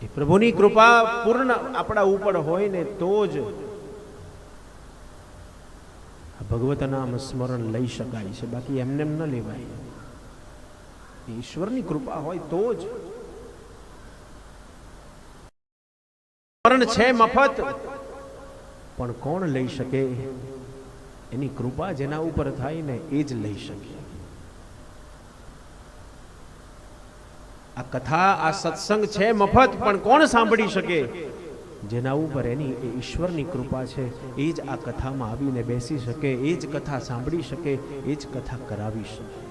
એ પ્રભુની કૃપા પૂર્ણ આપણા ઉપર હોય ને તો જ ભગવત નામ સ્મરણ લઈ શકાય છે, બાકી એમને એમ ન લેવાય. ઈશ્વરની કૃપા હોય તો જ. સ્મરણ છે મફત, પણ કોણ લઈ શકે? એની કૃપા જેના ઉપર થાય ને એ જ લઈ શકે. આ કથા, આ સત્સંગ છે મફત, પણ કોણ સાંભળી શકે? જેના ઉપર એની ઈશ્વરની કૃપા છે એ જ આ કથામાં આવીને બેસી શકે, એ જ કથા સાંભળી શકે, એ જ કથા કરાવી શકે.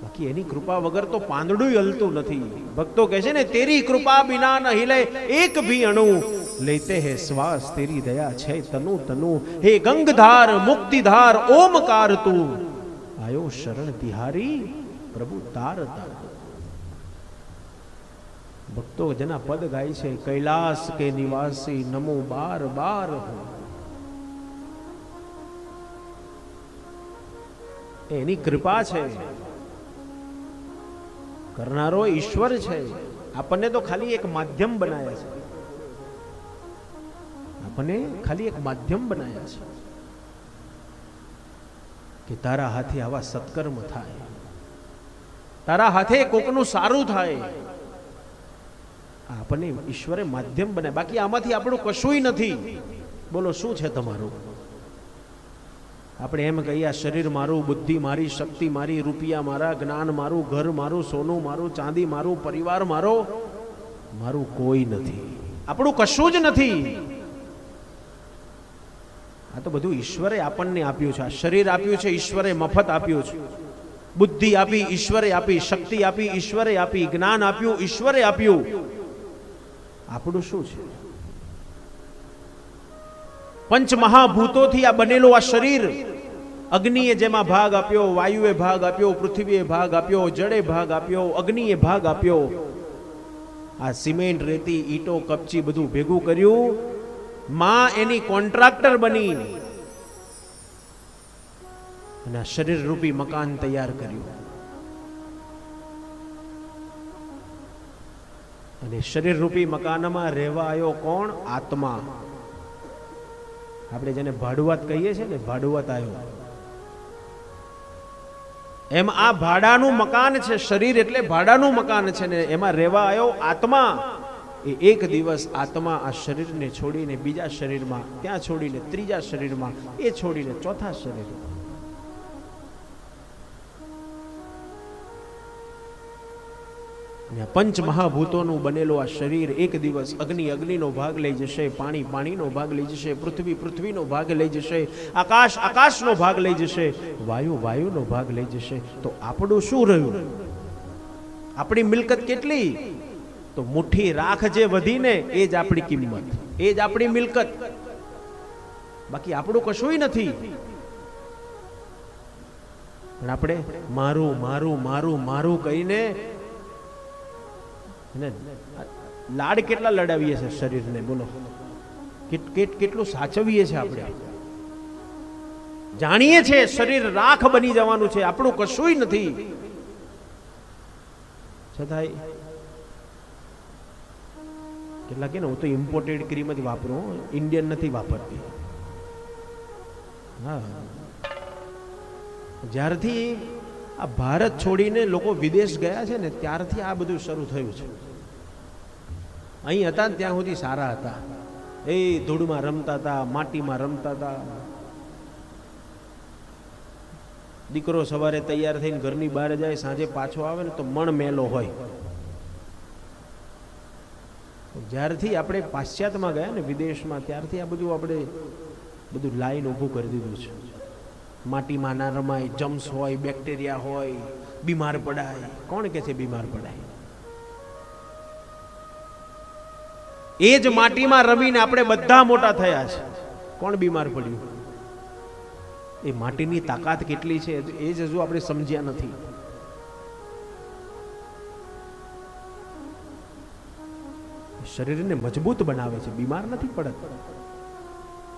બાકી એની કૃપા વગર તો પાંદડું હલતું નથી. ભક્તો કહે છે ને, તેરી કૃપા બિના ન हिले એક ભી અણુ, લેતે હે શ્વાસ તેરી દયા છે તનુ તનુ, હે ગંગધાર મુક્તિધાર ઓમકાર તું, આયો શરણ તિહારી પ્રભુ તાર તાર. ભક્તો જેના પદ ગાય છે, કૈલાસ કે નિવાસી નમો બાર બાર હો, એની કૃપા છે. કરનારો ઈશ્વર છે. આપણને તો ખાલી એક માધ્યમ બનાયા છે, આપણને ખાલી એક માધ્યમ બનાયા છે કે તારા હાથે આવા સત્કર્મ થાય, તારા હાથે કોકનું સારું થાય. આપણને ઈશ્વરે માધ્યમ બનાય, બાકી આમાંથી આપણું કશુંય નથી. બોલો શું છે તમારું? આપણે એમ કહીએ, શરીર મારું, બુદ્ધિ મારી, શક્તિ મારી, રૂપિયા મારા, જ્ઞાન મારું, ઘર મારું, સોનું મારું, ચાંદી મારું, પરિવાર મારો, મારું કોઈ નથી. આપણું કશું જ નથી. આ તો બધું ઈશ્વરે આપણને આપ્યું છે. આ શરીર આપ્યું છે ઈશ્વરે, મફત આપ્યું છે. બુદ્ધિ આપી ઈશ્વરે આપી, શક્તિ આપી ઈશ્વરે આપી, જ્ઞાન આપ્યું ઈશ્વરે આપ્યું. આપણું શું છે? પંચ મહાભૂતોથી આ બનેલો આ શરીર, અગ્નિએ જેમાં ભાગ આપ્યો, વાયુએ ભાગ આપ્યો, પૃથ્વીએ ભાગ આપ્યો, જળે ભાગ આપ્યો, અગ્નિએ ભાગ આપ્યો. આ સિમેન્ટ, રેતી, ઈટો, કપચી બધું ભેગું કર્યું. માં એની કોન્ટ્રાક્ટર બની અને આ શરીર રૂપી મકાન તૈયાર કર્યું. અને શરીર રૂપી મકાનમાં રહેવા આવ્યો કોણ? આત્મા. આપણે જેને ભાડુઆત કહીએ છીએ ને, ભાડુઆત આવ્યો. એમ આ ભાડાનું મકાન છે. શરીર એટલે ભાડાનું મકાન છે ને, એમાં રહેવા આવ્યો આત્મા. એ એક દિવસ આત્મા આ શરીરને છોડીને બીજા શરીરમાં, ત્યાં છોડીને ત્રીજા શરીરમાં, એ છોડીને ચોથા શરીરમાં. પંચ મહાભૂતોનું બનેલો આ શરીર એક દિવસ અગ્નિ અગ્નિનો ભાગ લઈ જશે, પાણી પાણીનો ભાગ લઈ જશે, પૃથ્વી પૃથ્વીનો ભાગ લઈ જશે, આકાશ આકાશનો ભાગ લઈ જશે, વાયુ વાયુનો ભાગ લઈ જશે. તો આપણું શું રહ્યું? આપણી મિલકત કેટલી? તો મુઠ્ઠી રાખ જે વધીને એ જ આપણી કિંમત, એ જ આપણી મિલકત. બાકી આપણું કશુંય નથી. પણ આપણે મારું મારું મારું મારું કહીને લાડ કેટલા લડાવીએ છે શરીરને? બોલો, કેટલું સાચવીએ છે આપણે? જાણીએ છે શરીર રાખ બની જવાનું છે, આપણું કશુંય નથી. છતાંય કેટલા કે ને, હું તો ઇમ્પોર્ટેડ ક્રીમ જ વાપરું, ઇન્ડિયન નથી વાપરતી. હા, જ્યારથી આ ભારત છોડીને લોકો વિદેશ ગયા છે ને, ત્યારથી આ બધું શરૂ થયું છે. અહીં હતા ને ત્યાં સુધી સારા હતા. એ ધૂળમાં રમતા હતા, માટીમાં રમતા હતા. દીકરો સવારે તૈયાર થઈને ઘરની બહાર જાય, સાંજે પાછો આવે ને તો મણ મેલો હોય. જ્યારથી આપણે પાશ્ચાત્યમાં ગયા ને, વિદેશમાં, ત્યારથી આ બધું આપણે બધું લાઈન ઊભું કરી દીધું છે. માટીમાં ના રમાય, જમ્સ હોય, બેક્ટેરિયા હોય, બીમાર પડાય. કોણ કે છે બીમાર પડાય? એ જ માટીમાં રમીને આપણે બધા મોટા થયા છે. કોણ બીમાર પડ્યું? એ માટીની તાકાત કેટલી છે એ જ હજુ આપણે સમજ્યા નથી. શરીરને મજબૂત બનાવે છે, બીમાર નથી પડત.